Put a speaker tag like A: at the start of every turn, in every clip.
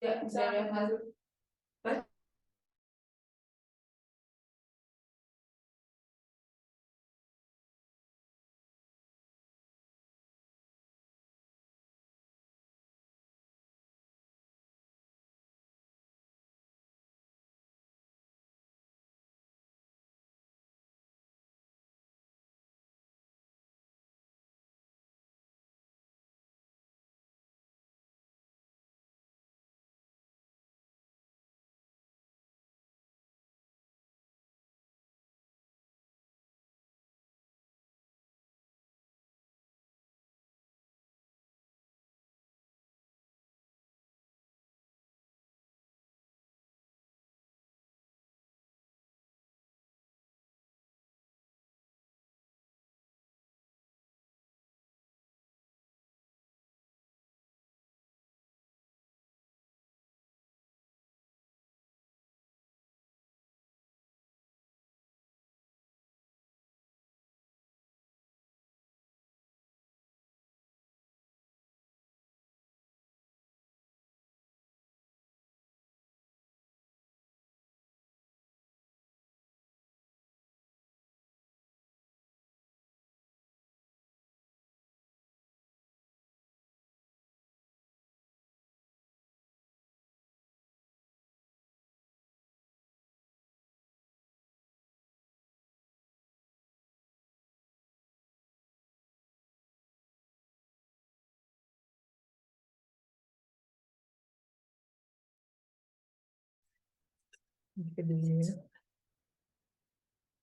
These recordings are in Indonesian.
A: Ya, bisa masuk.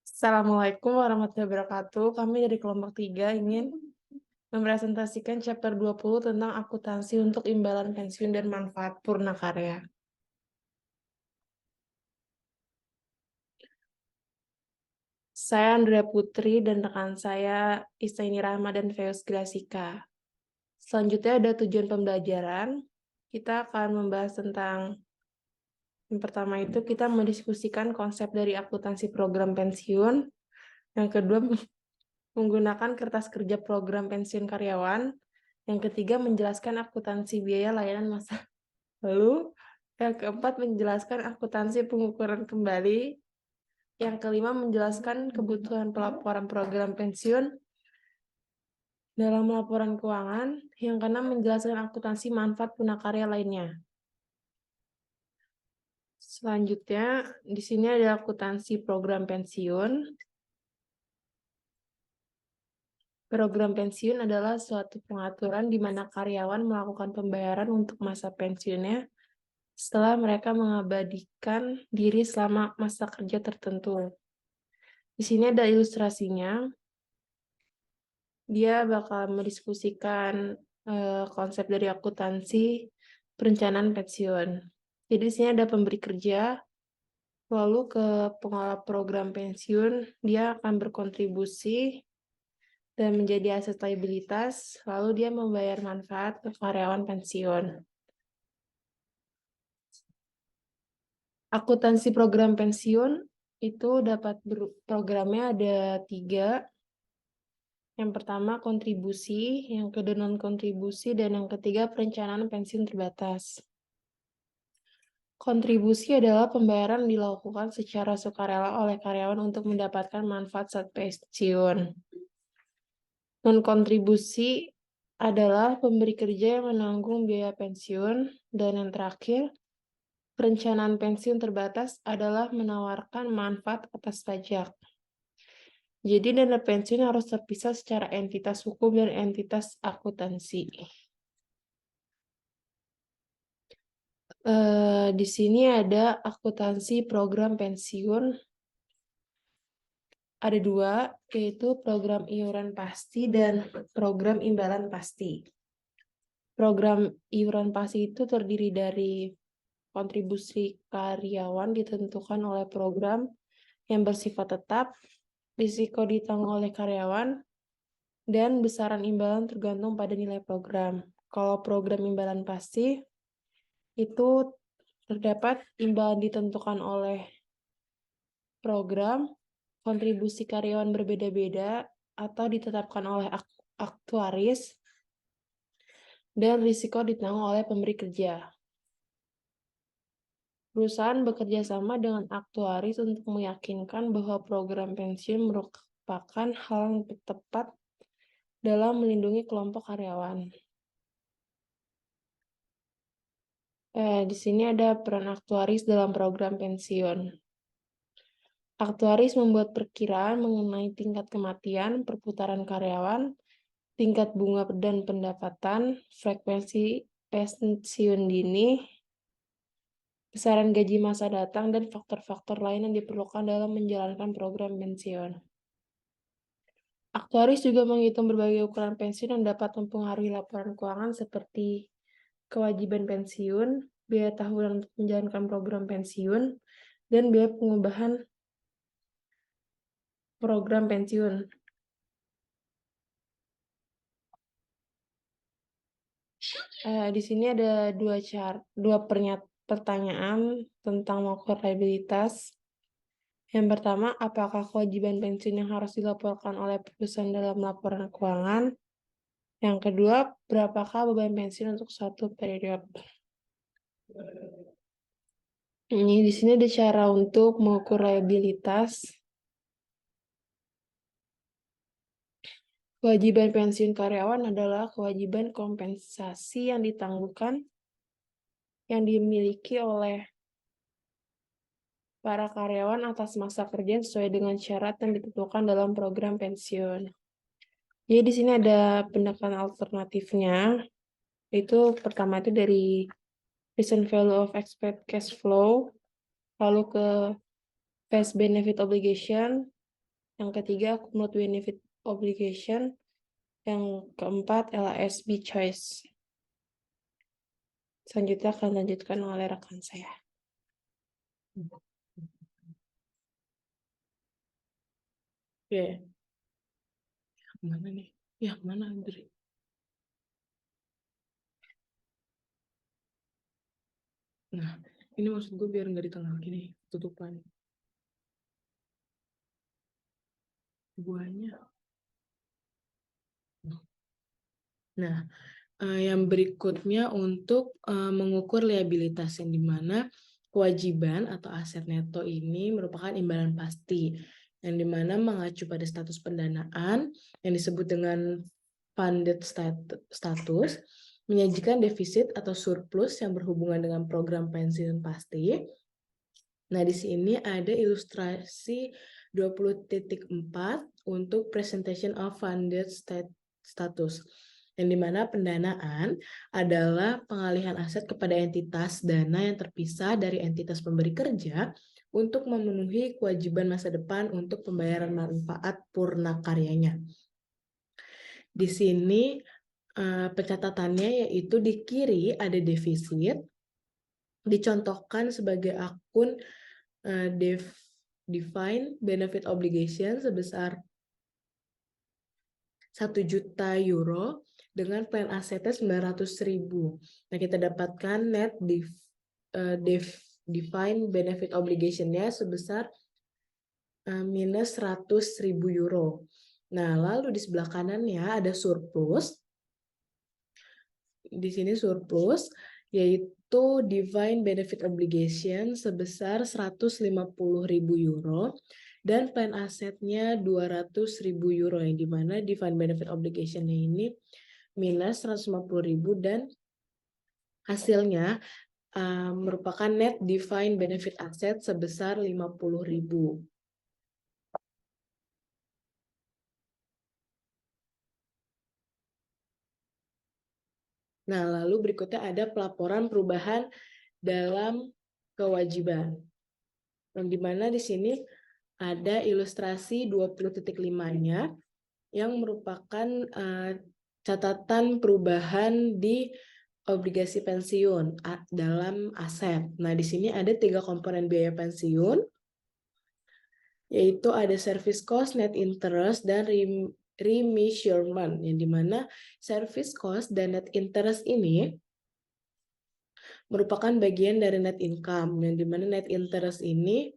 A: Assalamualaikum warahmatullahi wabarakatuh. Kami dari kelompok 3 ingin mempresentasikan chapter 20 tentang akuntansi untuk imbalan pensiun dan manfaat Purnakarya. Saya Andrea Putri dan rekan saya Istaini Rahma dan Feus Grasika. Selanjutnya ada tujuan pembelajaran. Kita akan membahas tentang yang pertama itu kita mendiskusikan konsep dari akuntansi program pensiun. Yang kedua menggunakan kertas kerja program pensiun karyawan. Yang ketiga menjelaskan akuntansi biaya layanan masa lalu. Yang keempat menjelaskan akuntansi pengukuran kembali. Yang kelima menjelaskan kebutuhan pelaporan program pensiun dalam laporan keuangan. Yang keenam menjelaskan akuntansi manfaat Purnakarya lainnya. Selanjutnya, di sini ada akuntansi program pensiun. Program pensiun adalah suatu pengaturan di mana karyawan melakukan pembayaran untuk masa pensiunnya setelah mereka mengabadikan diri selama masa kerja tertentu. Di sini ada ilustrasinya. Dia bakal mendiskusikan konsep dari akuntansi perencanaan pensiun. Jadi di sini ada pemberi kerja, lalu ke pengelola program pensiun, dia akan berkontribusi dan menjadi aset liabilitas, lalu dia membayar manfaat ke karyawan pensiun. Akuntansi program pensiun itu dapat programnya ada 3. Yang pertama kontribusi, yang kedua non-kontribusi, dan yang ketiga perencanaan pensiun terbatas. Kontribusi adalah pembayaran yang dilakukan secara sukarela oleh karyawan untuk mendapatkan manfaat saat pensiun. Non-kontribusi adalah pemberi kerja yang menanggung biaya pensiun, dan yang terakhir, perencanaan pensiun terbatas adalah menawarkan manfaat atas pajak. Jadi dana pensiun harus terpisah secara entitas hukum dan entitas akuntansi. Di sini ada akuntansi program pensiun. Ada 2, yaitu program iuran pasti dan program imbalan pasti. Program iuran pasti itu terdiri dari kontribusi karyawan ditentukan oleh program yang bersifat tetap, risiko ditanggung oleh karyawan, dan besaran imbalan tergantung pada nilai program. Kalau program imbalan pasti, itu terdapat imbalan ditentukan oleh program, kontribusi karyawan berbeda-beda atau ditetapkan oleh aktuaris, dan risiko ditanggung oleh pemberi kerja. Perusahaan bekerja sama dengan aktuaris untuk meyakinkan bahwa program pensiun merupakan hal yang tepat dalam melindungi kelompok karyawan. Di sini ada peran aktuaris dalam program pensiun. Aktuaris membuat perkiraan mengenai tingkat kematian, perputaran karyawan, tingkat bunga dan pendapatan, frekuensi pensiun dini, besaran gaji masa datang, dan faktor-faktor lain yang diperlukan dalam menjalankan program pensiun. Aktuaris juga menghitung berbagai ukuran pensiun yang dapat mempengaruhi laporan keuangan seperti kewajiban pensiun, biaya tahunan untuk menjalankan program pensiun, dan biaya pengubahan program pensiun. Di sini ada dua pertanyaan tentang mengukur liabilitas. Yang pertama, apakah kewajiban pensiun yang harus dilaporkan oleh perusahaan dalam laporan keuangan? Yang kedua, berapakah beban pensiun untuk satu periode? Ini di sini ada cara untuk mengukur liabilitas. Kewajiban pensiun karyawan adalah kewajiban kompensasi yang ditangguhkan yang dimiliki oleh para karyawan atas masa kerja sesuai dengan syarat yang ditentukan dalam program pensiun. Jadi di sini ada pendekatan alternatifnya. Itu pertama itu dari present value of expected cash flow, lalu ke face benefit obligation, yang ketiga cumulative benefit obligation, yang keempat LASB choice. Selanjutnya akan dilanjutkan oleh rekan saya. Oke. Mana nih? Ya, mana Andri? Nah, ini maksud gue biar nggak di tengah gini, tutupan. Buahnya. Nah, yang berikutnya untuk mengukur liabilitas, yang dimana kewajiban atau aset neto ini merupakan imbalan pasti, yang dimana mengacu pada status pendanaan yang disebut dengan funded status, menyajikan defisit atau surplus yang berhubungan dengan program pensiun pasti. Nah, di sini ada ilustrasi 20.4 untuk presentation of funded status, yang dimana pendanaan adalah pengalihan aset kepada entitas dana yang terpisah dari entitas pemberi kerja untuk memenuhi kewajiban masa depan untuk pembayaran manfaat purna karyanya. Di sini pencatatannya yaitu di kiri ada defisit, dicontohkan sebagai akun defined benefit obligation sebesar 1 juta euro dengan plan asetnya 900.000. Nah, kita dapatkan net defined benefit obligation-nya sebesar minus 100.000 euro. Nah, lalu di sebelah kanannya ada surplus. Di sini surplus, yaitu defined benefit obligation sebesar 150.000 euro dan plan asetnya 200.000 euro, yang dimana defined benefit obligation-nya ini minus 150.000 dan hasilnya merupakan net defined benefit asset sebesar 50.000. Nah, lalu berikutnya ada pelaporan perubahan dalam kewajiban, yang dimana di sini ada ilustrasi 20.5-nya yang merupakan catatan perubahan di obligasi pensiun dalam aset. Nah, di sini ada 3 komponen biaya pensiun, yaitu ada service cost, net interest, dan remeasurement, yang dimana service cost dan net interest ini merupakan bagian dari net income, yang dimana net interest ini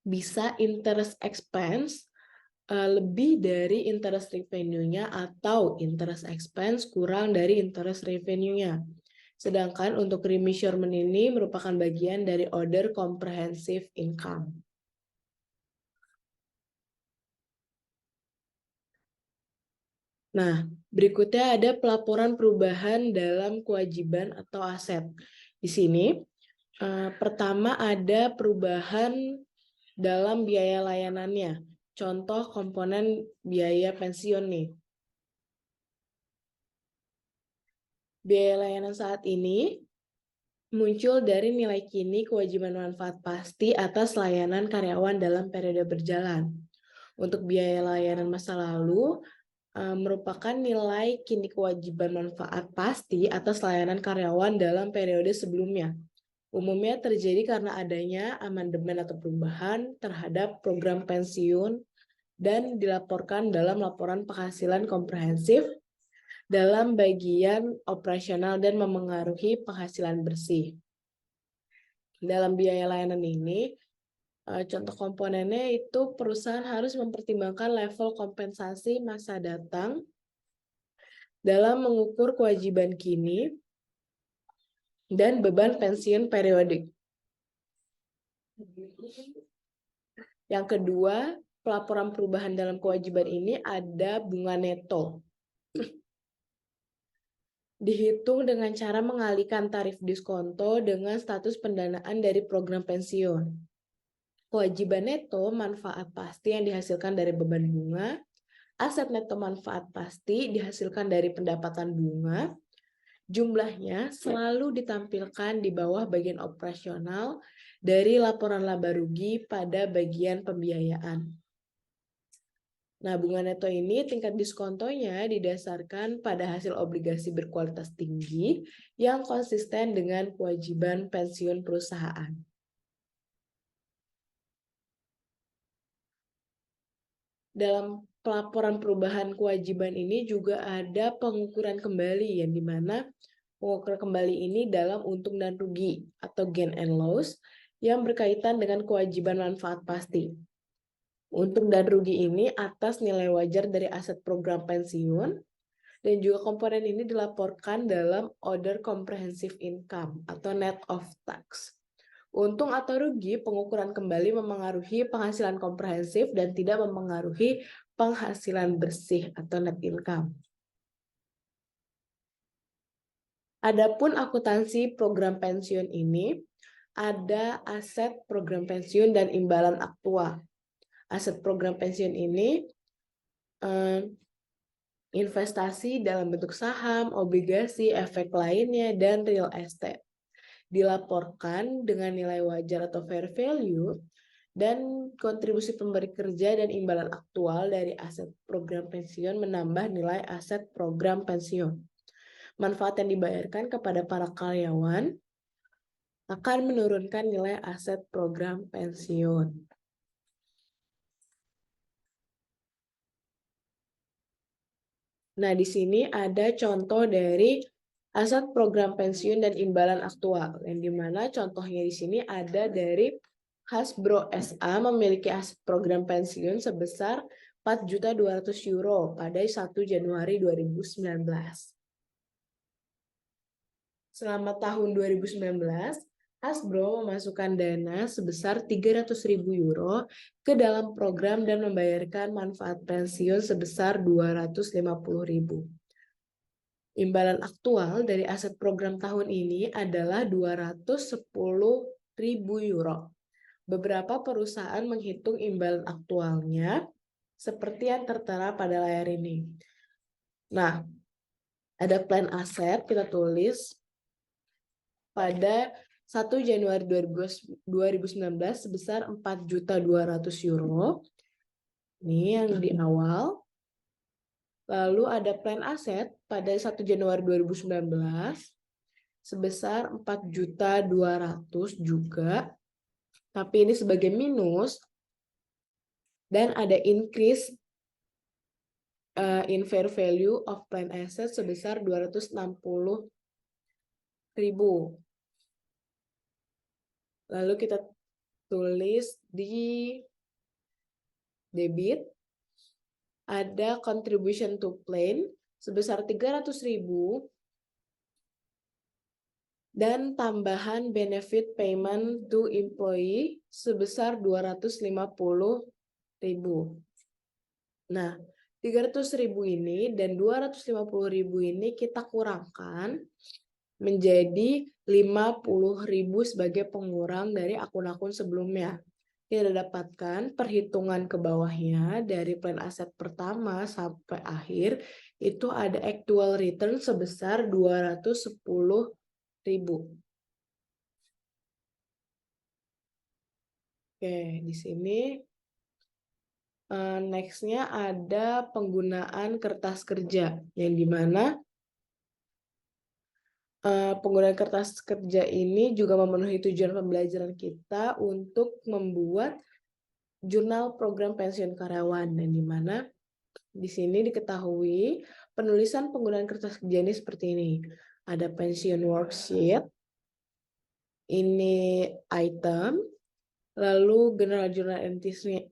A: bisa interest expense lebih dari interest revenue-nya atau interest expense kurang dari interest revenue-nya. Sedangkan untuk remeasurement ini merupakan bagian dari Other Comprehensive Income. Nah, berikutnya ada pelaporan perubahan dalam kewajiban atau aset. Di sini, pertama ada perubahan dalam biaya layanannya. Contoh komponen biaya pensiun nih. Biaya layanan saat ini muncul dari nilai kini kewajiban manfaat pasti atas layanan karyawan dalam periode berjalan. Untuk biaya layanan masa lalu, merupakan nilai kini kewajiban manfaat pasti atas layanan karyawan dalam periode sebelumnya. Umumnya terjadi karena adanya amandemen atau perubahan terhadap program pensiun dan dilaporkan dalam laporan penghasilan komprehensif dalam bagian operasional dan memengaruhi penghasilan bersih. Dalam biaya layanan ini, contoh komponennya itu perusahaan harus mempertimbangkan level kompensasi masa datang dalam mengukur kewajiban kini dan beban pensiun periodik. Yang kedua, pelaporan perubahan dalam kewajiban ini ada bunga neto. Dihitung dengan cara mengalihkan tarif diskonto dengan status pendanaan dari program pensiun. Kewajiban neto manfaat pasti yang dihasilkan dari beban bunga, aset neto manfaat pasti dihasilkan dari pendapatan bunga, jumlahnya selalu ditampilkan di bawah bagian operasional dari laporan laba rugi pada bagian pembiayaan. Nah, bunga neto ini tingkat diskontonya didasarkan pada hasil obligasi berkualitas tinggi yang konsisten dengan kewajiban pensiun perusahaan. Dalam pelaporan perubahan kewajiban ini juga ada pengukuran kembali, yang dimana pengukuran kembali ini dalam untung dan rugi atau gain and loss yang berkaitan dengan kewajiban manfaat pasti. Untung dan rugi ini atas nilai wajar dari aset program pensiun, dan juga komponen ini dilaporkan dalam Other Comprehensive Income atau Net of Tax. Untung atau rugi pengukuran kembali memengaruhi penghasilan komprehensif dan tidak memengaruhi penghasilan bersih atau net income. Adapun akuntansi program pensiun ini, ada aset program pensiun dan imbalan aktual. Aset program pensiun ini investasi dalam bentuk saham, obligasi, efek lainnya, dan real estate. Dilaporkan dengan nilai wajar atau fair value, dan kontribusi pemberi kerja dan imbalan aktual dari aset program pensiun menambah nilai aset program pensiun. Manfaat yang dibayarkan kepada para karyawan akan menurunkan nilai aset program pensiun. Nah, di sini ada contoh dari aset program pensiun dan imbalan aktual, yang dimana contohnya di sini ada dari Hasbro SA memiliki aset program pensiun sebesar 4.200.000 euro pada 1 Januari 2019. Selama tahun 2019, Hasbro memasukkan dana sebesar 300.000 euro ke dalam program dan membayarkan manfaat pensiun sebesar 250.000. Imbalan aktual dari aset program tahun ini adalah 210.000 euro. Beberapa perusahaan menghitung imbalan aktualnya seperti yang tertera pada layar ini. Nah, ada plan aset, kita tulis pada 1 Januari 2019 sebesar 4.200.000 euro. Ini yang di awal. Lalu ada plan aset pada 1 Januari 2019 sebesar 4.200.000 juga. Tapi ini sebagai minus. Dan ada increase in fair value of plan asset sebesar 260.000. Lalu kita tulis di debit, ada contribution to plan sebesar 300.000 dan tambahan benefit payment to employee sebesar 250.000. Nah, 300.000 ini dan 250.000 ini kita kurangkan menjadi 50.000 sebagai pengurang dari akun-akun sebelumnya. Kita dapatkan perhitungan ke bawahnya dari plan aset pertama sampai akhir itu ada actual return sebesar 210.000. Oke, di sini next-nya ada penggunaan kertas kerja, yang dimana penggunaan kertas kerja ini juga memenuhi tujuan pembelajaran kita untuk membuat jurnal program pensiun karyawan, dan dimana di sini diketahui penulisan penggunaan kertas kerja ini seperti ini. Ada pensiun worksheet, ini item, lalu general journal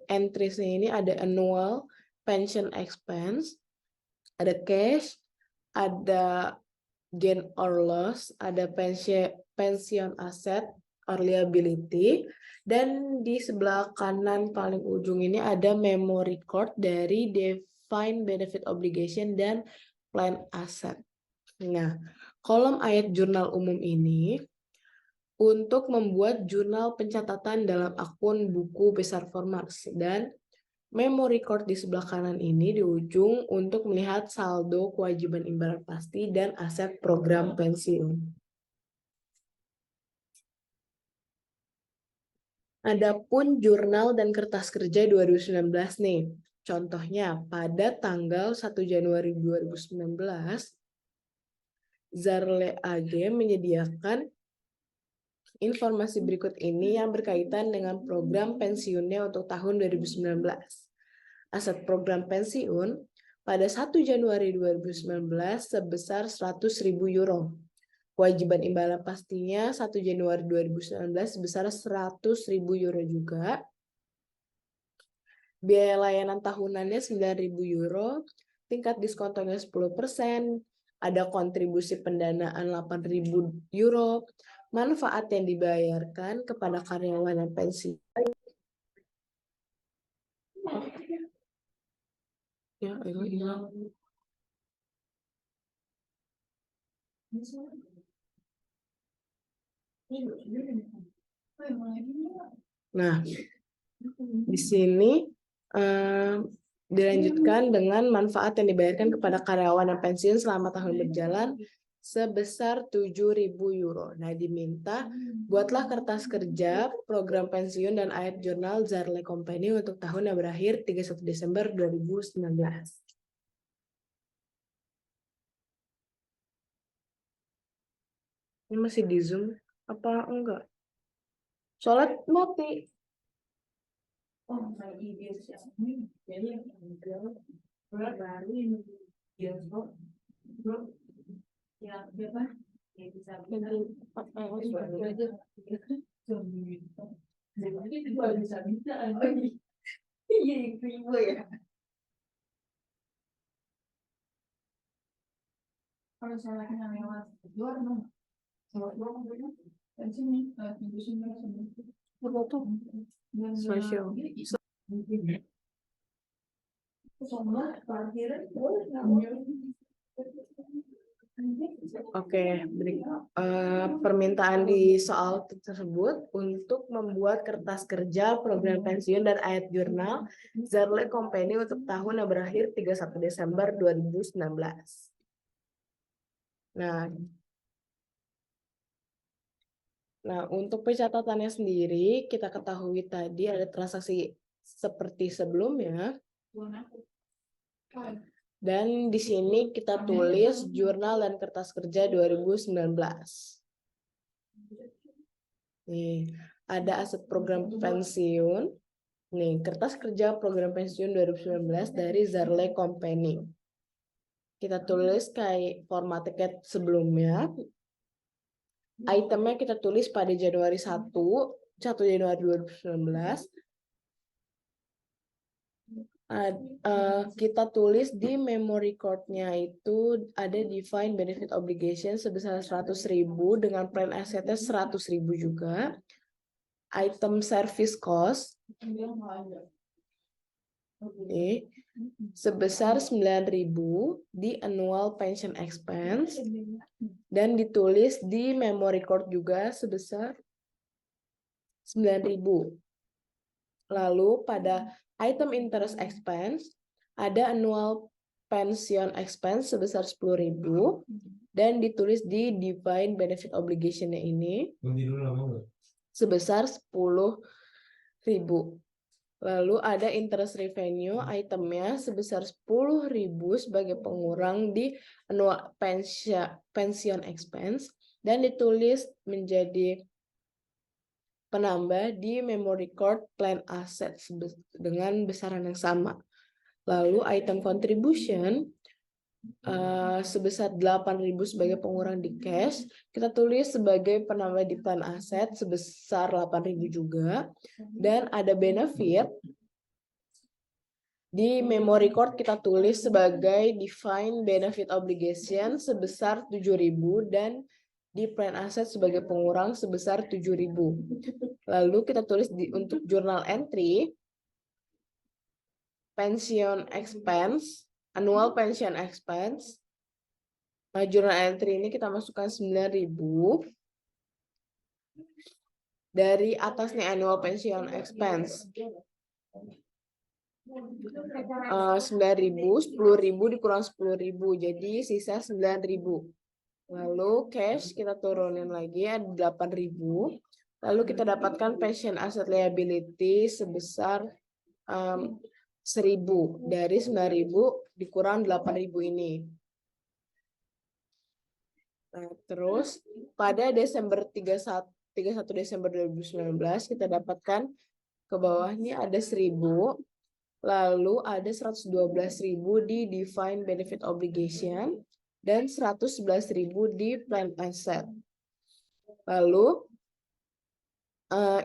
A: entries-nya ini ada annual pension expense, ada cash, ada gain or loss, ada pension asset or liability, dan di sebelah kanan paling ujung ini ada memo record dari defined benefit obligation dan plan asset. Nah, kolom ayat jurnal umum ini untuk membuat jurnal pencatatan dalam akun buku besar Formats, dan memo record di sebelah kanan ini di ujung untuk melihat saldo kewajiban imbalan pasti dan aset program pensiun. Adapun jurnal dan kertas kerja 2019 nih. Contohnya pada tanggal 1 Januari 2019 Zarle AG menyediakan informasi berikut ini yang berkaitan dengan program pensiunnya untuk tahun 2019. Aset program pensiun pada 1 Januari 2019 sebesar 100.000 euro. Kewajiban imbalan pastinya 1 Januari 2019 sebesar 100.000 euro juga. Biaya layanan tahunannya 9.000 euro, tingkat diskontonya 10%, ada kontribusi pendanaan 8.000 euro, manfaat yang dibayarkan kepada karyawan yang pensiun. Ya, hilang. Nah, di sini dilanjutkan dengan manfaat yang dibayarkan kepada karyawan yang pensiun selama tahun berjalan sebesar 7.000 euro. Nah, diminta buatlah kertas kerja, program pensiun, dan ayat jurnal Zarle Company untuk tahun yang berakhir 31 Desember 2019. Ini masih di Zoom apa enggak? Soalnya mati. Oh, lagi dia siapin. Jadi baru ini dia bro ya berapa ya bisa aja jadi juga bisa lagi iya itu ya kalau salahnya lewat luar dong lewat luar dan sini di sini foto sosial Oke, permintaan di soal tersebut untuk membuat kertas kerja, program pensiun, dan ayat jurnal Zarle Company untuk tahun yang berakhir 31 Desember 2019. Nah, untuk pencatatannya sendiri, kita ketahui tadi ada transaksi seperti sebelumnya. Dan di sini kita tulis jurnal dan kertas kerja 2019. Nih, ada aset program pensiun. Nih, kertas kerja program pensiun 2019 dari Zarle Company. Kita tulis kayak format tiket sebelumnya. Itemnya kita tulis pada Januari 1 Januari 2019. kita tulis di memory card-nya itu ada defined benefit obligation sebesar 100.000 dengan plan assetnya 100.000 juga. Item service cost sebesar 9.000 di annual pension expense dan ditulis di memory card juga sebesar 9.000. Lalu pada item interest expense ada annual pension expense sebesar 10.000 dan ditulis di defined benefit obligation-nya ini sebesar 10.000. Lalu ada interest revenue itemnya sebesar 10.000 sebagai pengurang di annual pension expense dan ditulis menjadi penambah di memory card plan asset dengan besaran yang sama. Lalu item contribution sebesar 8.000 sebagai pengurang di cash, kita tulis sebagai penambah di plan aset sebesar 8.000 juga. Dan ada benefit di memory card kita tulis sebagai defined benefit obligation sebesar 7.000 dan di plan aset sebagai pengurang sebesar 7.000. Lalu kita tulis untuk journal entry pension expense, annual pension expense. Journal entry ini kita masukkan 9.000. Dari atasnya annual pension expense. 9.000, 10.000 dikurang 10.000, jadi sisa 9.000. Lalu cash kita turunin lagi ada 8.000. Lalu kita dapatkan pension asset liability sebesar 1.000 dari 9.000 dikurang 8.000 ini. Nah, terus pada Desember 31 Desember 2019 kita dapatkan ke bawahnya ada 1.000, lalu ada 112.000 di defined benefit obligation dan 111.000 di plan asset. Lalu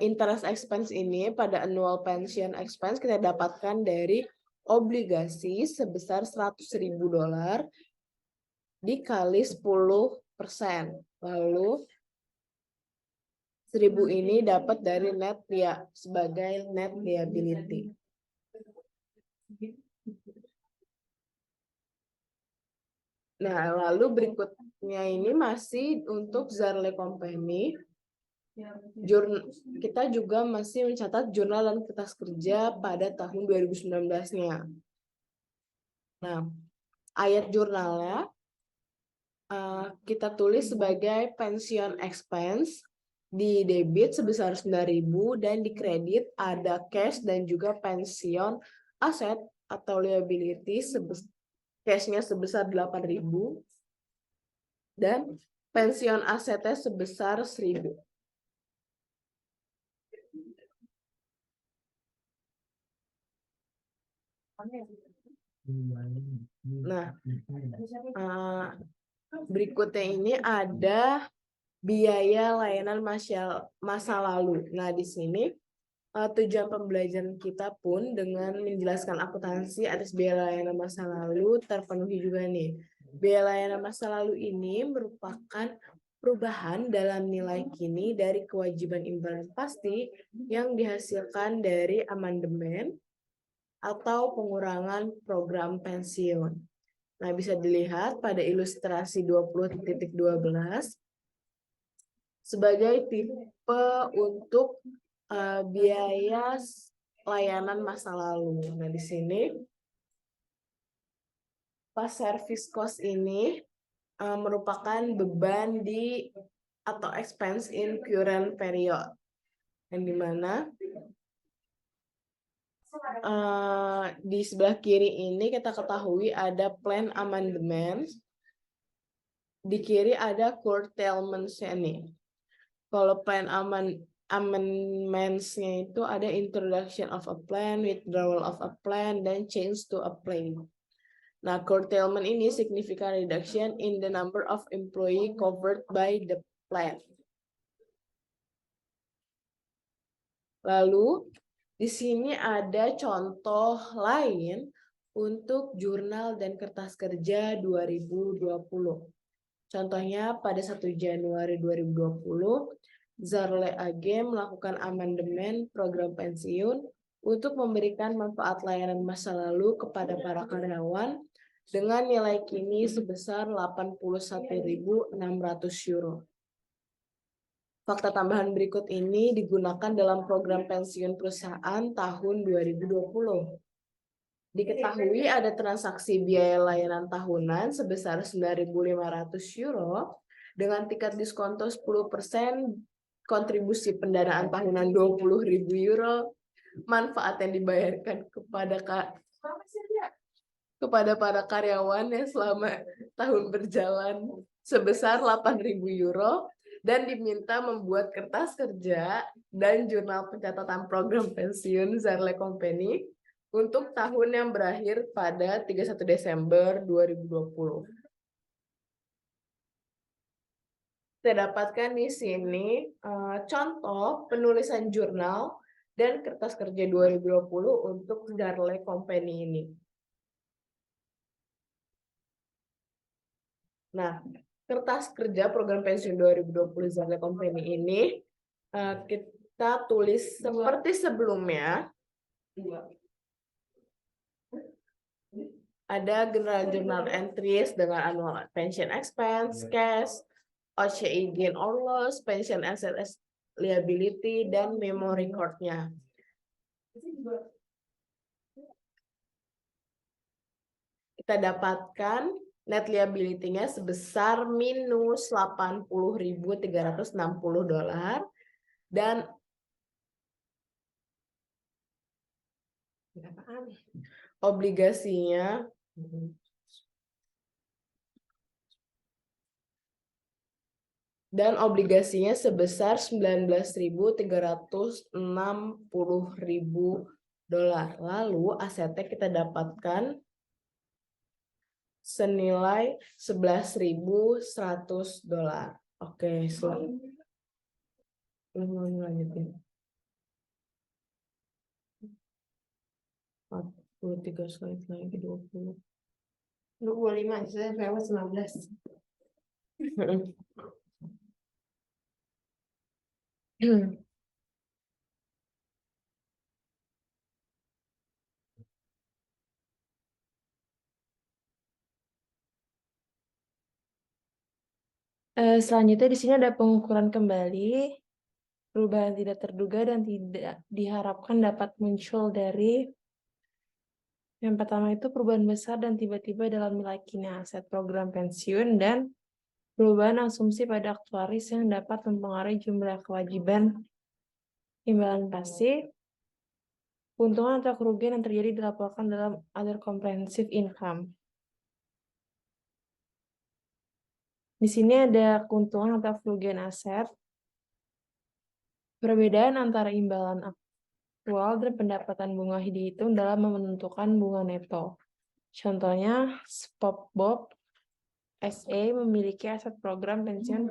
A: interest expense ini pada annual pension expense kita dapatkan dari obligasi sebesar $100.000 dikali 10%. Lalu 1.000 ini dapat dari net sebagai net liability. Nah, lalu berikutnya ini masih untuk Zarle Company. Kita juga masih mencatat jurnal dan kertas kerja pada tahun 2019-nya. Nah, ayat jurnalnya kita tulis sebagai pension expense di debit sebesar 9.000 dan di kredit ada cash dan juga pension aset atau liability cashnya sebesar 8.000 dan pension asetnya sebesar 1.000. Nah, berikutnya ini ada biaya layanan masa lalu. Nah, di sini tujuan pembelajaran kita pun dengan menjelaskan akuntansi atas biaya layanan masa lalu terpenuhi juga nih. Biaya layanan masa lalu ini merupakan perubahan dalam nilai kini dari kewajiban imbalan pasti yang dihasilkan dari amandemen atau pengurangan program pensiun. Nah, bisa dilihat pada ilustrasi 20.12 sebagai tipe untuk biaya layanan masa lalu. Nah, di sini pas service cost ini merupakan beban atau expense in current period. Yang dimana di sebelah kiri ini kita ketahui ada plan amendment, di kiri ada curtailment-nya nih. Kalau plan amendments-nya itu ada introduction of a plan, withdrawal of a plan, dan change to a plan. Nah, curtailment ini significant reduction in the number of employee covered by the plan. Lalu Di sini ada contoh lain untuk jurnal dan kertas kerja 2020. Contohnya pada 1 Januari 2020, Zarle AG melakukan amandemen program pensiun untuk memberikan manfaat layanan masa lalu kepada para karyawan dengan nilai kini sebesar 81.600 euro. Fakta tambahan berikut ini digunakan dalam program pensiun perusahaan tahun 2020. Diketahui ada transaksi biaya layanan tahunan sebesar 9.500 euro dengan tingkat diskonto 10%, kontribusi pendanaan tahunan 20.000 euro, manfaat yang dibayarkan kepada para karyawan yang selama tahun berjalan sebesar 8.000 euro, dan diminta membuat kertas kerja dan jurnal pencatatan program pensiun Zarle Company untuk tahun yang berakhir pada 31 Desember 2020. Kita dapatkan di sini contoh penulisan jurnal dan kertas kerja 2020 untuk Zarle Company ini. Nah, kertas kerja program pensiun 2020 Zarle Company ini kita tulis seperti sebelumnya. Ada general journal entries dengan annual pension expense, cash, OCI gain or loss, pension asset liability, dan memo record-nya. Kita dapatkan net liability-nya sebesar minus 80.360 dolar dan obligasinya sebesar 19.360.000 dolar. Lalu asetnya kita dapatkan senilai 11.100 dolar. Oke, lanjutin. 43 slide lagi 20. 25, saya lewat 19. Selanjutnya di sini ada pengukuran kembali, perubahan tidak terduga dan tidak diharapkan dapat muncul dari yang pertama itu perubahan besar dan tiba-tiba dalam nilai kini aset program pensiun dan perubahan asumsi pada aktuaris yang dapat mempengaruhi jumlah kewajiban imbalan pasti. Keuntungan atau kerugian yang terjadi dilaporkan dalam other comprehensive income. Di sini ada keuntungan atau kerugian aset. Perbedaan antara imbalan aktual dan pendapatan bunga dihitung dalam menentukan bunga neto. Contohnya, SpotBob SA memiliki aset program pensiun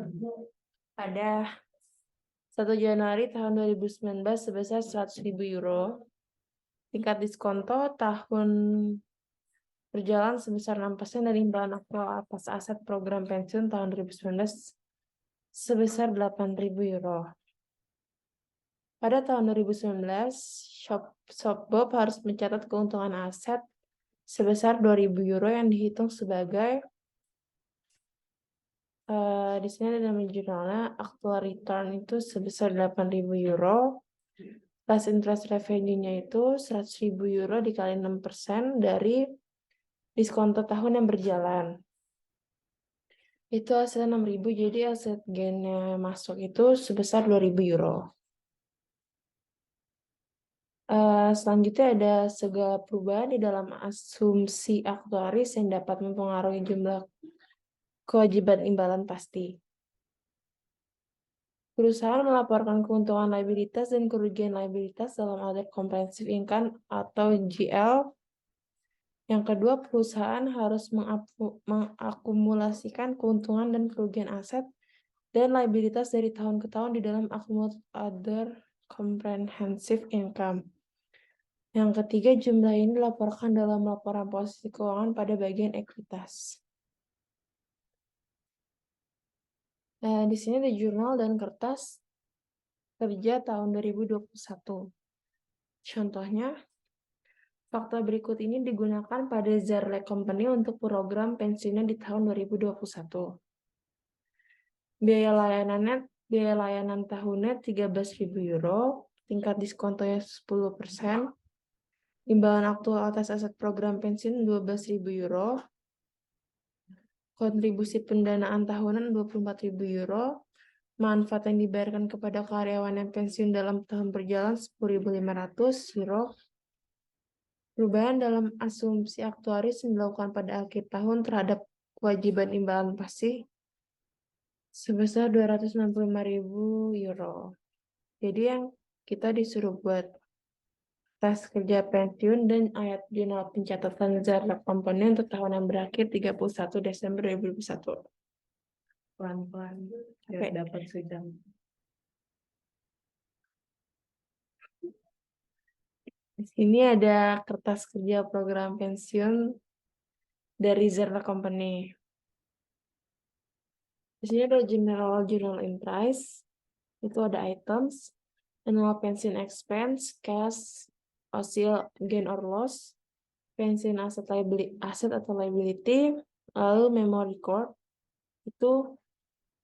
A: pada 1 Januari tahun 2019 sebesar 100.000 euro. Tingkat diskonto tahun berjalan sebesar 6% dari imbalan aktual atas aset program pensiun tahun 2019 sebesar 8.000 euro. Pada tahun 2019, SpotBob harus mencatat keuntungan aset sebesar 2.000 euro yang dihitung sebagai di sini ada nama jurnalnya actual return itu sebesar 8.000 euro. Plus interest revenue-nya itu 100.000 euro dikali 6% dari diskonto tahun yang berjalan. Itu hasilnya 6.000, jadi aset gain-nya masuk itu sebesar 2.000 euro. Selanjutnya ada segala perubahan di dalam asumsi aktuaris yang dapat mempengaruhi jumlah kewajiban imbalan pasti. Perusahaan melaporkan keuntungan liabilitas dan kerugian liabilitas dalam other comprehensive income atau GL. Yang kedua, perusahaan harus mengakumulasikan keuntungan dan kerugian aset dan liabilitas dari tahun ke tahun di dalam accumulated other comprehensive income. Yang ketiga, jumlah ini dilaporkan dalam laporan posisi keuangan pada bagian ekuitas. Nah, di sini ada jurnal dan kertas kerja tahun 2021. Contohnya, fakta berikut ini digunakan pada Zerle Company untuk program pensiunnya di tahun 2021. Biaya layanan tahunnya 13.000 euro, tingkat diskontonya 10%, imbalan aktual atas aset program pensiun 12.000 euro, kontribusi pendanaan tahunan 24.000 euro, manfaat yang dibayarkan kepada karyawan yang pensiun dalam tahun berjalan 10.500 euro, perubahan dalam asumsi aktuaris yang dilakukan pada akhir tahun terhadap kewajiban imbalan pasti sebesar 265.000 euro. Jadi yang kita disuruh buat tas kerja pensiun dan ayat jurnal pencatatan Zara Company untuk tahun yang berakhir 31 Desember 2021.
B: Pelan-pelan biar dapat sidang.
A: Di sini ada kertas kerja program pensiun dari Zara Company. Di sini ada journal in price, itu ada items, annual pension expense, cash, OCL gain or loss, pension aset atau liability, lalu memo record, itu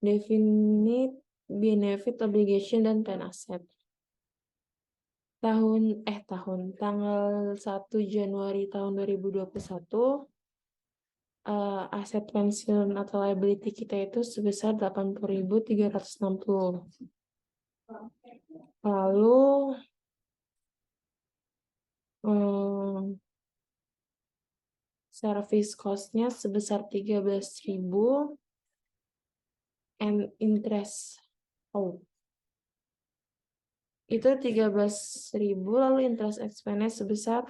A: definite benefit obligation dan plan asset. Tanggal 1 Januari tahun 2021, aset pensiun atau liability kita itu sebesar 80.360. Lalu service cost-nya sebesar 13.000 and interest. Itu 13.000, lalu interest expense sebesar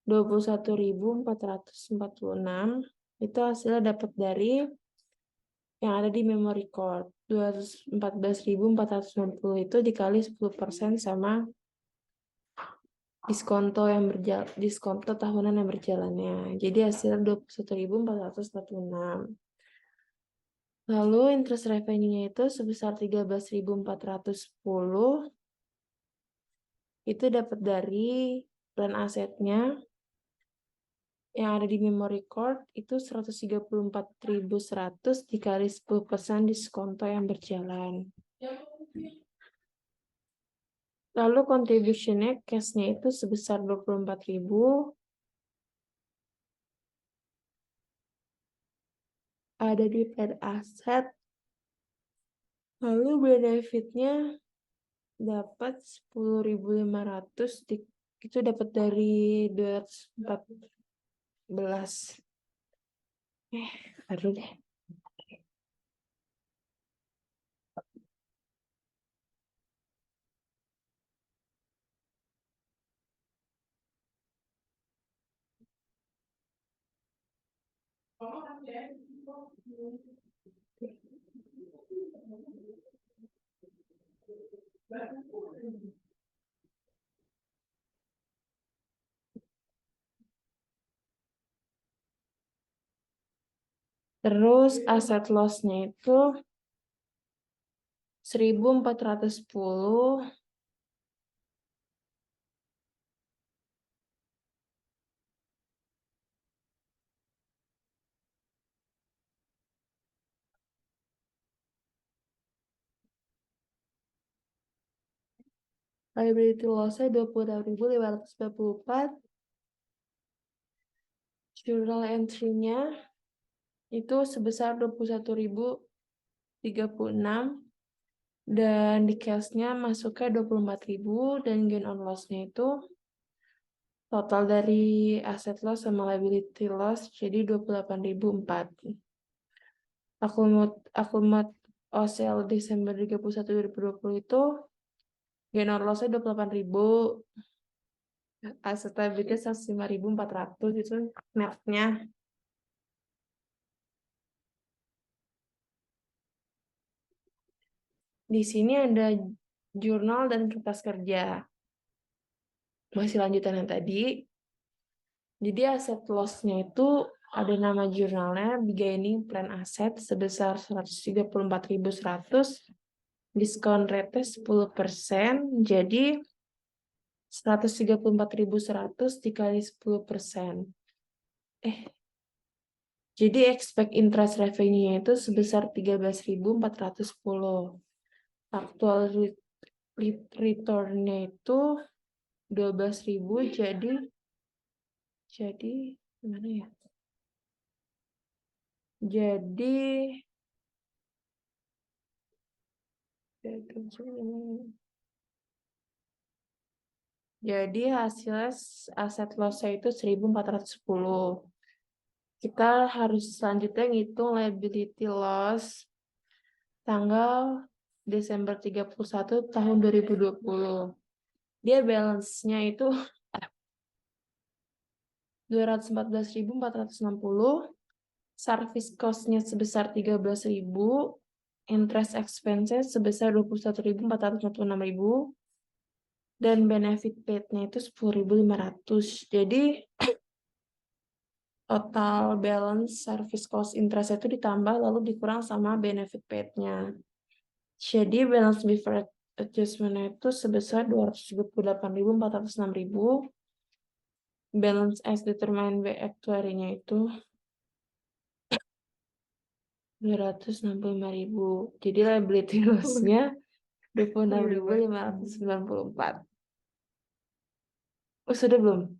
A: 21.446. Itu hasilnya dapat dari yang ada di memory card. 214.460 itu dikali 10% sama diskonto tahunan yang berjalannya. Jadi hasilnya 21.446. Lalu interest revenue-nya itu sebesar 13.410. Itu dapat dari plan asetnya yang ada di memory card itu 134.100 dikali 10% diskonto yang berjalan. Lalu contribution-nya cash-nya itu sebesar 24.000. Ada di plan aset. Lalu benefit-nya dapat 10.500, itu dapat dari 214. Baru deh. Terus aset loss-nya itu 1.410. Liability loss-nya 26.594. Journal entry-nya itu sebesar 21.036. Dan di cash-nya masuknya 24.000 dan gain on loss-nya itu total dari aset loss sama liability loss jadi 28.004. Akumat OCL Desember 31 2020 itu gain on loss-nya 28.000. Aset liability 105.400 itu net-nya. Di sini ada jurnal dan kertas kerja. masih lanjutan yang tadi. Jadi aset loss-nya itu ada nama jurnalnya Beginning Plan Asset sebesar 134.100, diskon rate 10%, jadi 134.100 dikali 10%. Jadi expect interest revenue-nya itu sebesar 13.410. Aktual return-nya itu 12.000, jadi gimana ya? Jadi hasilnya aset loss-nya itu 1.410. Kita harus selanjutnya ngitung liability loss tanggal Desember 31 tahun 2020. Dia balance-nya itu 214.460, service cost-nya sebesar 13.000, interest expenses sebesar 21.446.000, dan benefit paid-nya itu 10.500. Jadi total balance service cost interest itu ditambah lalu dikurang sama benefit paid-nya. Jadi balance before adjustment itu sebesar 278.406.000. Balance as determined by actuary-nya itu 265.000. Jadi liability loss-nya 26.594. Oh, sudah belum?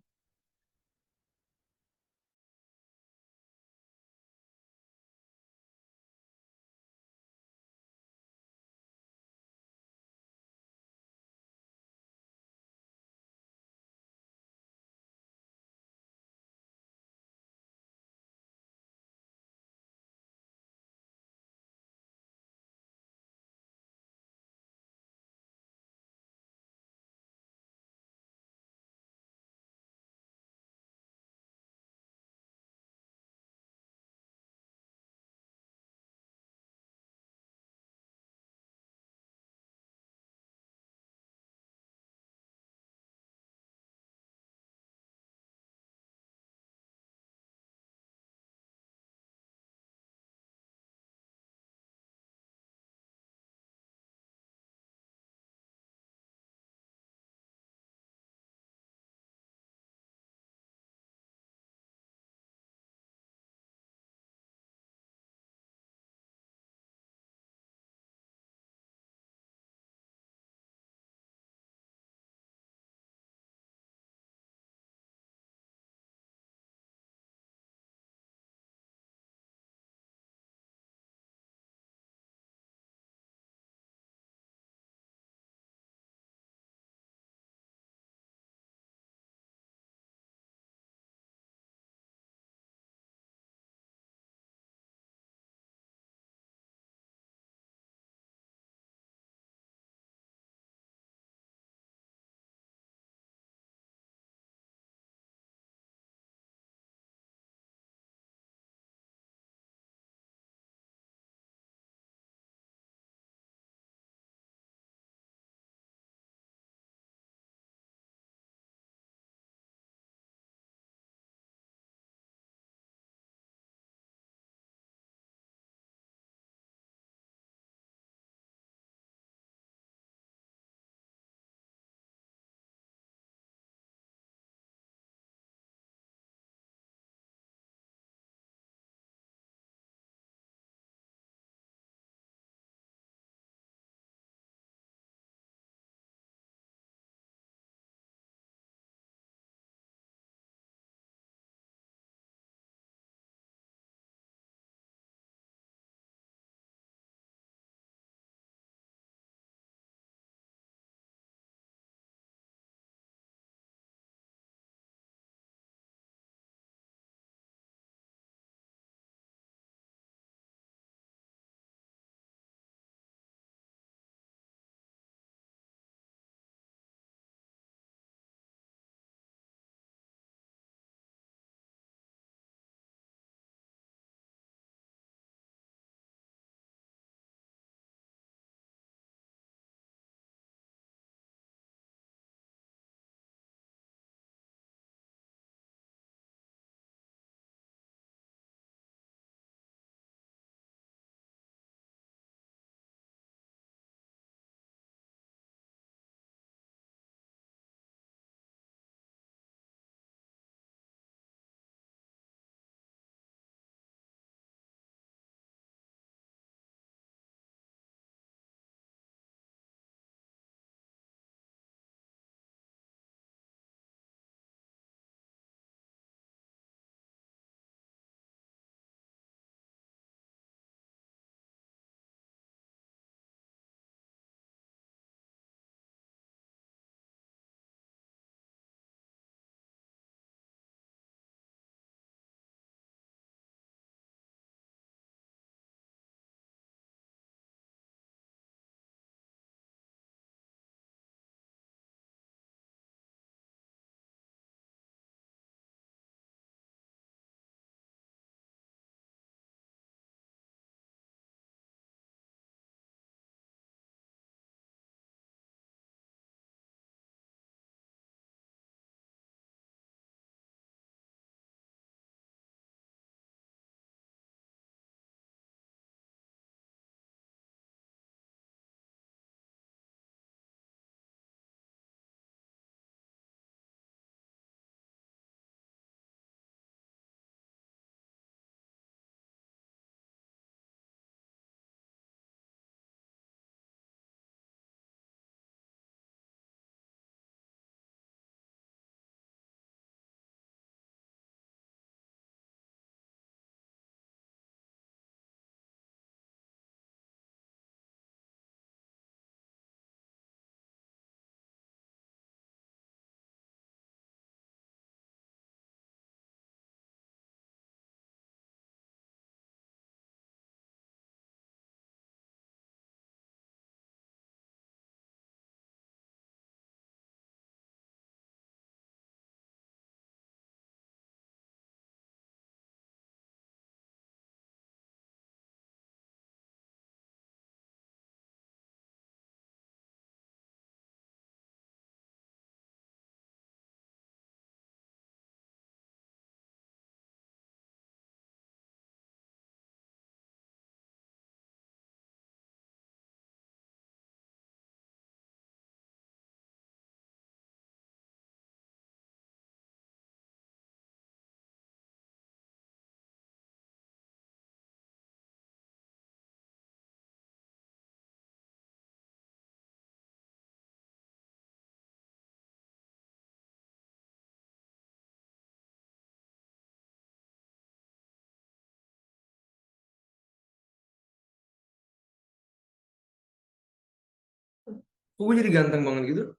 C: Kok gue jadi ganteng banget gitu?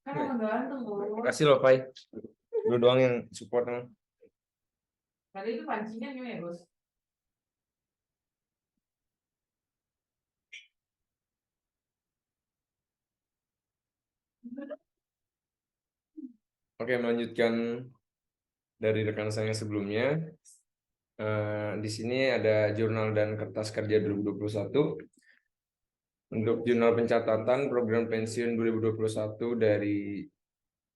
B: Kan ganteng loh.
C: Kasih loh, Pai. Lu doang yang support emang.
B: Kali itu pancingan ya, Bos.
C: Oke, melanjutkan dari rekan saya sebelumnya. Di sini ada jurnal dan kertas kerja 2021. Untuk jurnal pencatatan program pensiun 2021 dari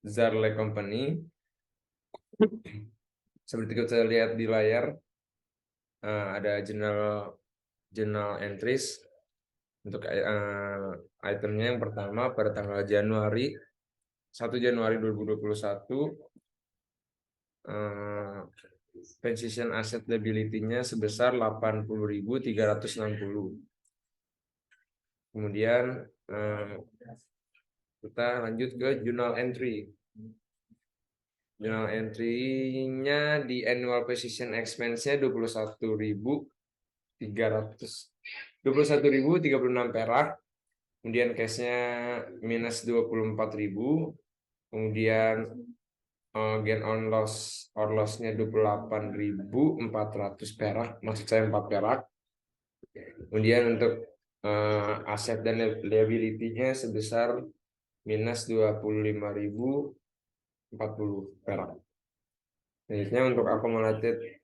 C: Zarle Company. Seperti kita lihat di layar, ada journal entries. Untuk itemnya yang pertama pada tanggal 1 Januari 2021, pension asset liability-nya sebesar 80.360. Kemudian kita lanjut ke journal entry. Journal entry-nya di annual position expense-nya 21.036 perak. Kemudian cash-nya minus 24.000. Kemudian gain on loss or loss-nya 28.400 perak, maksud saya 4 perak. Kemudian untuk aset dan liability-nya sebesar minus 25.040 perak. Selanjutnya untuk accumulated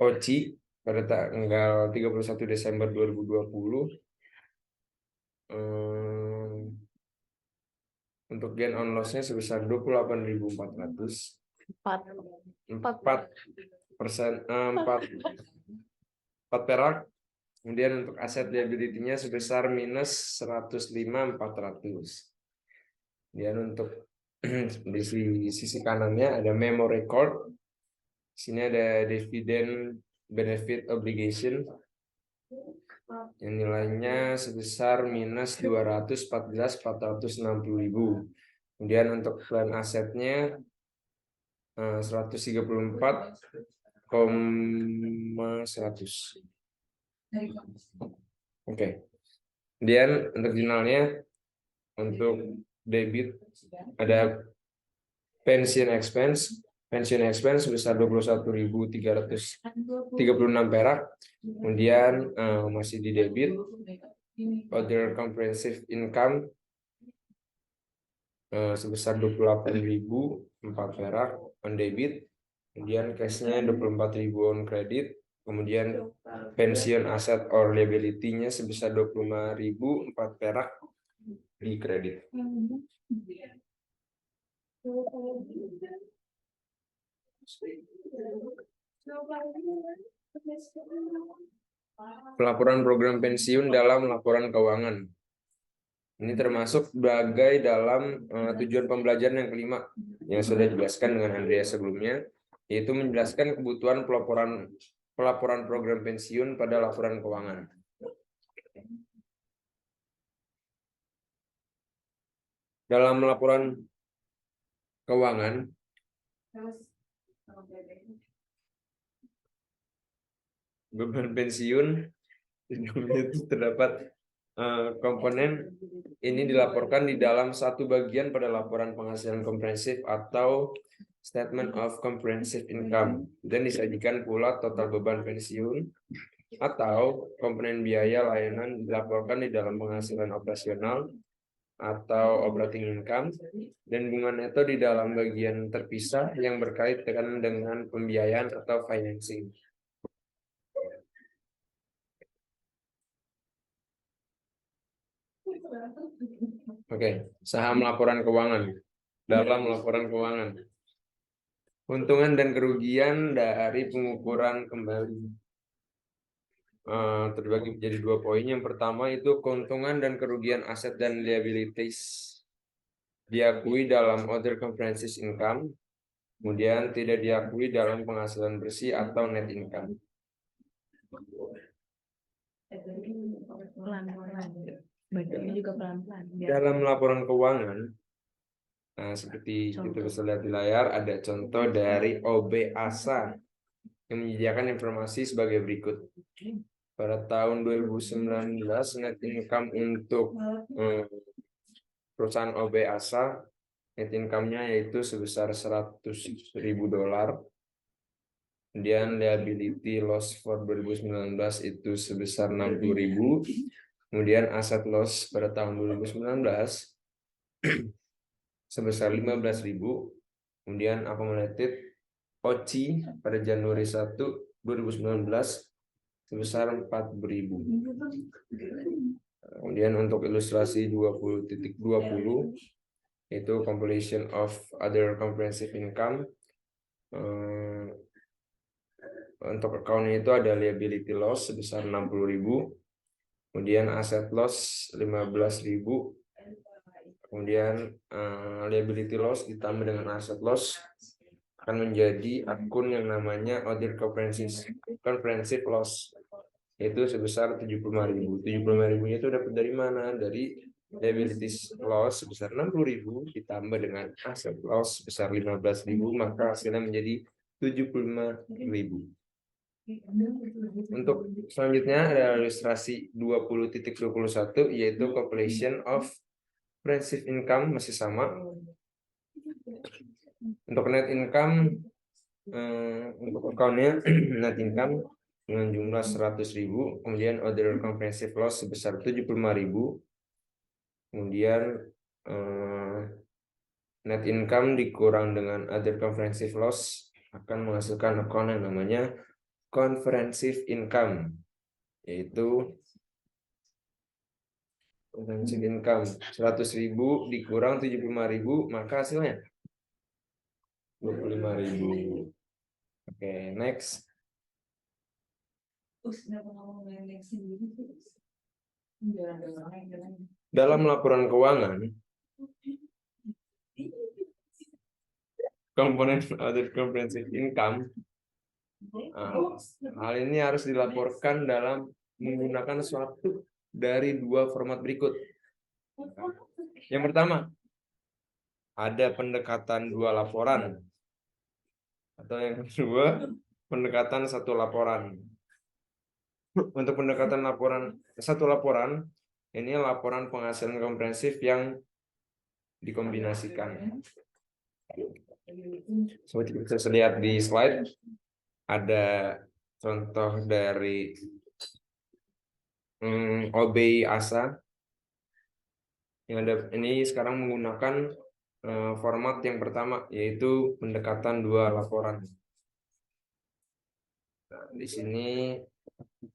C: OCI pada tanggal 31 Desember 2020, untuk gain on loss-nya sebesar 28.400. 4 perak. Kemudian untuk aset liability-nya sebesar minus 105.400. Kemudian untuk di sisi kanannya ada memo record. Sini ada dividend benefit obligation yang nilainya sebesar minus 214.460.000. Kemudian untuk plan asetnya 134,100. Oke. Kemudian untuk jurnalnya, untuk debit ada pension expense sebesar 21.336 perak. Kemudian masih di debit. Other comprehensive income sebesar 28.004 perak on debit. Kemudian cashnya 24.000 on kredit. Kemudian pension asset or liability-nya sebesar 25.004 perak di kredit. Pelaporan program pensiun dalam laporan keuangan. Ini termasuk sebagai dalam tujuan pembelajaran yang kelima yang sudah dijelaskan dengan Andrea sebelumnya, yaitu menjelaskan kebutuhan pelaporan program pensiun pada laporan keuangan. Dalam laporan keuangan, beban pensiun itu terdapat komponen ini dilaporkan di dalam satu bagian pada laporan penghasilan komprehensif atau statement of comprehensive income, dan disajikan pula total beban pensiun atau komponen biaya layanan dilaporkan di dalam penghasilan operasional atau operating income, dan bunga neto di dalam bagian terpisah yang berkait dengan pembiayaan atau financing. Oke, saham laporan keuangan. Dalam laporan keuangan, keuntungan dan kerugian dari pengukuran kembali terbagi menjadi 2 poin. Yang pertama itu keuntungan dan kerugian aset dan liabilities diakui dalam other comprehensive income, kemudian tidak diakui dalam penghasilan bersih atau net income.
B: Bacanya juga pelan-pelan.
C: Dalam laporan keuangan, seperti kita bisa lihat di layar, ada contoh dari OB ASA yang menyediakan informasi sebagai berikut. Pada tahun 2019, net income untuk perusahaan OB ASA net income-nya yaitu sebesar $100.000. Kemudian liability loss for 2019 itu sebesar 60.000. Kemudian aset loss pada tahun 2019 sebesar 15.000. Kemudian accumulated OCI pada Januari 1, 2019 sebesar 4.000. Kemudian untuk ilustrasi 20.20 itu compilation of other comprehensive income. Untuk account-nya itu ada liability loss sebesar 60.000, kemudian asset loss 15.000, kemudian liability loss ditambah dengan asset loss akan menjadi akun yang namanya other comprehensive loss, yaitu sebesar 75.000. 75.000 itu dapat dari mana? Dari liability loss sebesar 60.000 ditambah dengan asset loss sebesar 15.000, maka hasilnya menjadi 75.000. Untuk selanjutnya ada ilustrasi 20.21 yaitu compilation of comprehensive income, masih sama. Untuk net income untuk account-nya net income dengan jumlah 100.000, kemudian other comprehensive loss sebesar 75.000, kemudian net income dikurang dengan other comprehensive loss akan menghasilkan account yang namanya comprehensive income, yaitu comprehensive income 100.000 dikurang 75.000, maka hasilnya 25.000. Oke, next. Dalam laporan keuangan, komponen other comprehensive income, hal ini harus dilaporkan dalam menggunakan suatu dari dua format berikut. Yang pertama, ada pendekatan dua laporan, atau yang kedua, pendekatan satu laporan. Untuk pendekatan satu laporan, ini laporan penghasilan komprehensif yang dikombinasikan. Seperti bisa lihat di slide, ada contoh dari OBI ASA yang ada ini sekarang menggunakan format yang pertama, yaitu pendekatan dua laporan. Nah, di sini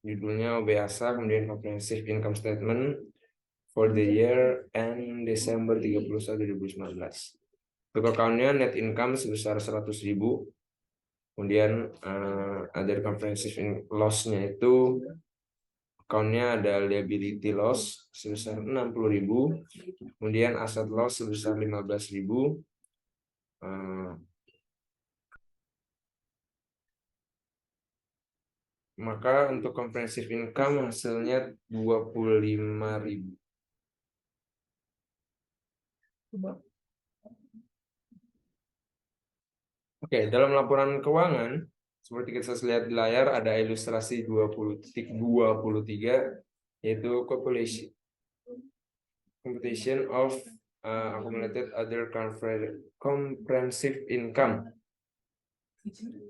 C: judulnya OBI ASA, kemudian comprehensive income statement for the year end Desember 31, 2019. Untuk account-nya net income sebesar 100.000. Kemudian other comprehensive loss-nya itu account-nya ada liability loss sebesar 60.000. Kemudian asset loss sebesar 15.000. Maka untuk comprehensive income hasilnya 25.000. Oke, dalam laporan keuangan seperti kita lihat di layar ada ilustrasi 20.23 yaitu computation of accumulated other comprehensive income.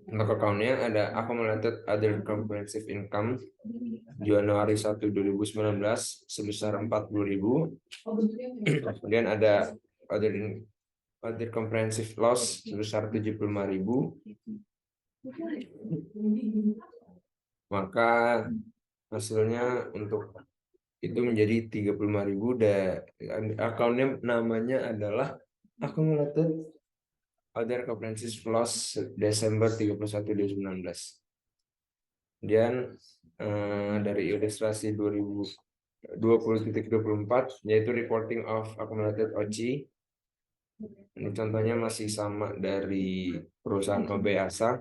C: Untuk account-nya ada accumulated other comprehensive income Januari 1, 2019 sebesar 40.000. Kemudian ada other comprehensive loss sebesar 75.000. Maka hasilnya untuk itu menjadi 35.000 dan account-nya namanya adalah accumulated other comprehensive loss Desember 31, 2019. Kemudian dari ilustrasi 20.24 yaitu reporting of accumulated OCI. Ini contohnya masih sama dari perusahaan OB ASA.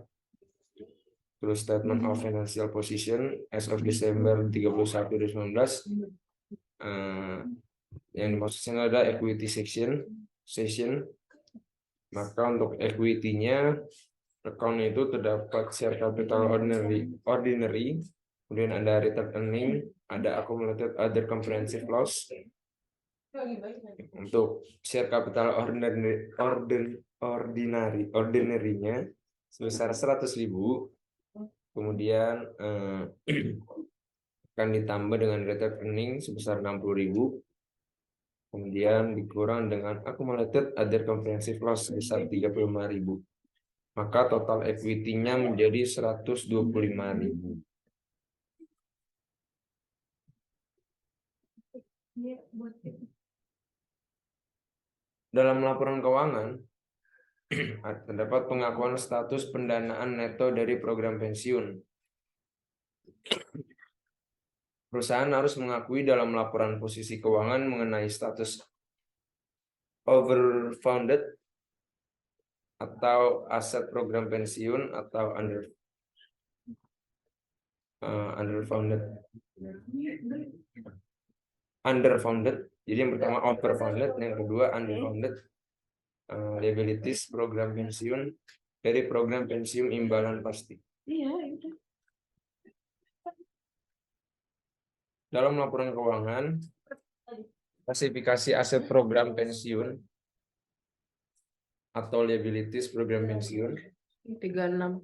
C: Terus statement of financial position as of December 31, 2019. Yang dimaksudnya ada equity session. Maka untuk equity-nya account itu terdapat share capital ordinary, kemudian ada return earning, ada accumulated other comprehensive loss, Untuk share capital ordinary-nya sebesar 100.000, kemudian akan ditambah dengan rate earning sebesar 60.000, kemudian dikurang dengan accumulated other comprehensive loss sebesar 35.000, maka total equity-nya menjadi 125.000. Dalam laporan keuangan terdapat pengakuan status pendanaan neto dari program pensiun. Perusahaan harus mengakui dalam laporan posisi keuangan mengenai status overfunded atau aset program pensiun atau underfunded. Jadi yang pertama overfunded, yang kedua underfunded liabilities program pensiun dari program pensiun imbalan pasti. Dalam laporan keuangan, klasifikasi aset program pensiun atau liabilities program pensiun
B: 36.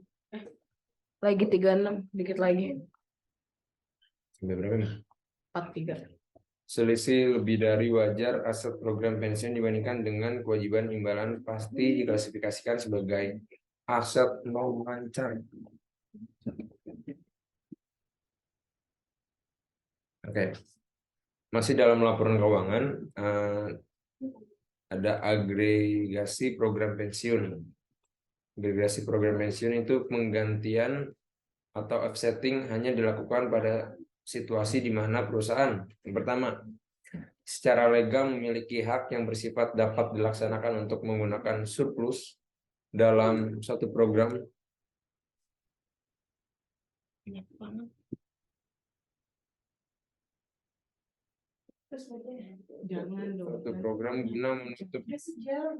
B: Lagi 36, dikit lagi.
C: sampai berapa nih?
B: 43.
C: Selisih lebih dari wajar aset program pensiun dibandingkan dengan kewajiban imbalan pasti diklasifikasikan sebagai aset non lancar. Oke. Masih dalam laporan keuangan ada agregasi program pensiun. Agregasi program pensiun itu penggantian atau offsetting hanya dilakukan pada situasi di mana perusahaan yang pertama secara legal memiliki hak yang bersifat dapat dilaksanakan untuk menggunakan surplus dalam suatu program.
B: Jangan dong.
C: Suatu program guna menutup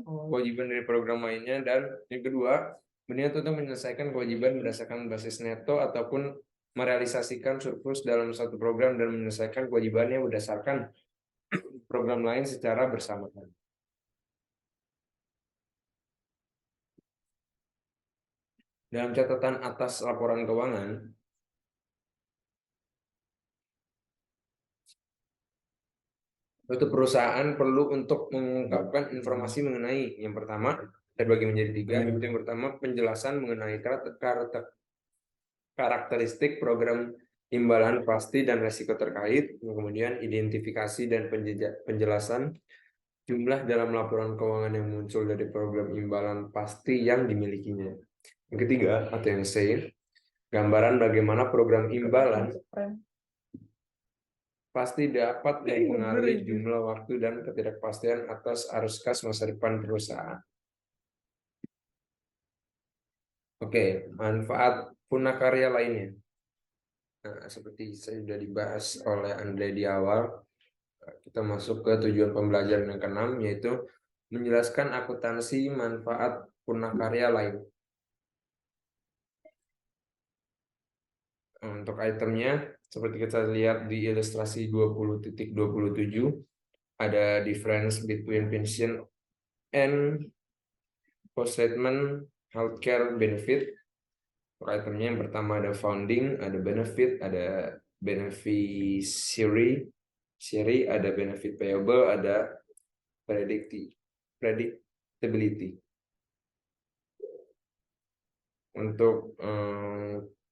C: kewajiban dari program lainnya, dan yang kedua berniat untuk menyelesaikan kewajiban berdasarkan basis neto ataupun merealisasikan surplus dalam satu program dan menyelesaikan kewajibannya berdasarkan program lain secara bersamaan. Dalam catatan atas laporan keuangan, itu perusahaan perlu untuk mengungkapkan informasi mengenai yang pertama terbagi menjadi 3. Yang pertama penjelasan mengenai karakteristik program imbalan pasti dan resiko terkait, kemudian identifikasi dan penjelasan jumlah dalam laporan keuangan yang muncul dari program imbalan pasti yang dimilikinya. Yang ketiga atau yang C, gambaran bagaimana program imbalan pasti dapat mempengaruhi jumlah waktu dan ketidakpastian atas arus kas masa depan perusahaan. Oke, manfaat punakarya lainnya. Nah, seperti saya sudah dibahas oleh Andre di awal, kita masuk ke tujuan pembelajaran yang ke-6, yaitu menjelaskan akuntansi manfaat punakarya lain. Untuk itemnya, seperti kita lihat di ilustrasi 20.27, ada difference between pension and post-retirement healthcare benefit. Untuk itemnya yang pertama ada founding, ada benefit, ada beneficiary, ada benefit payable, ada predictability. Untuk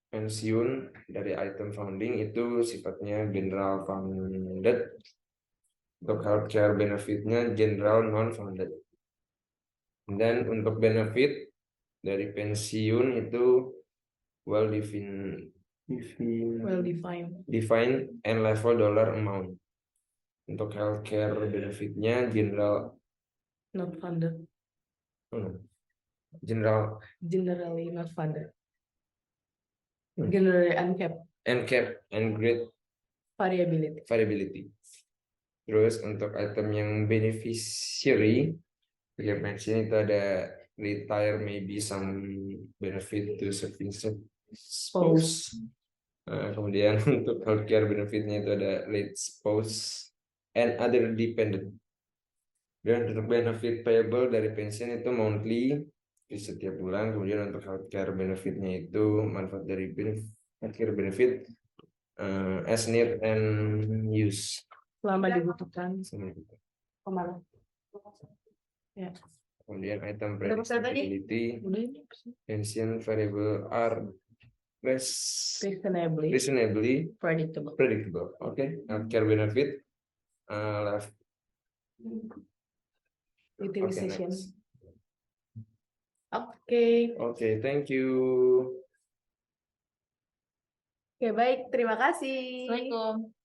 C: pensiun dari item founding itu sifatnya general funded. Untuk healthcare benefitnya general non-funded. Dan untuk benefit dari pensiun itu well defined and level dollar amount. Untuk healthcare benefitnya general
B: Not funded. Generally not funded. Generally uncapped.
C: and great variability. Terus untuk item yang beneficiary, pension itu ada retire, maybe some benefit to serving spouse. Kemudian untuk healthcare benefitnya itu ada late spouse and other dependent. Dan untuk benefit payable dari pensiun itu monthly di setiap bulan. Kemudian untuk healthcare benefitnya itu manfaat dari healthcare benefit as need and use.
B: Selama dibutuhkan.
A: Kemana?
B: Ya.
C: Kemudian item
A: Udah pesan tadi?
C: predictability,
B: Udah ini.
C: pension variable are
B: Reasonably predictable.
C: predictable. Okay, healthcare benefit left.
B: Utilization.
C: next.
A: Oke.
C: Okay, thank you.
A: Oke, baik. Terima kasih.
B: Assalamualaikum.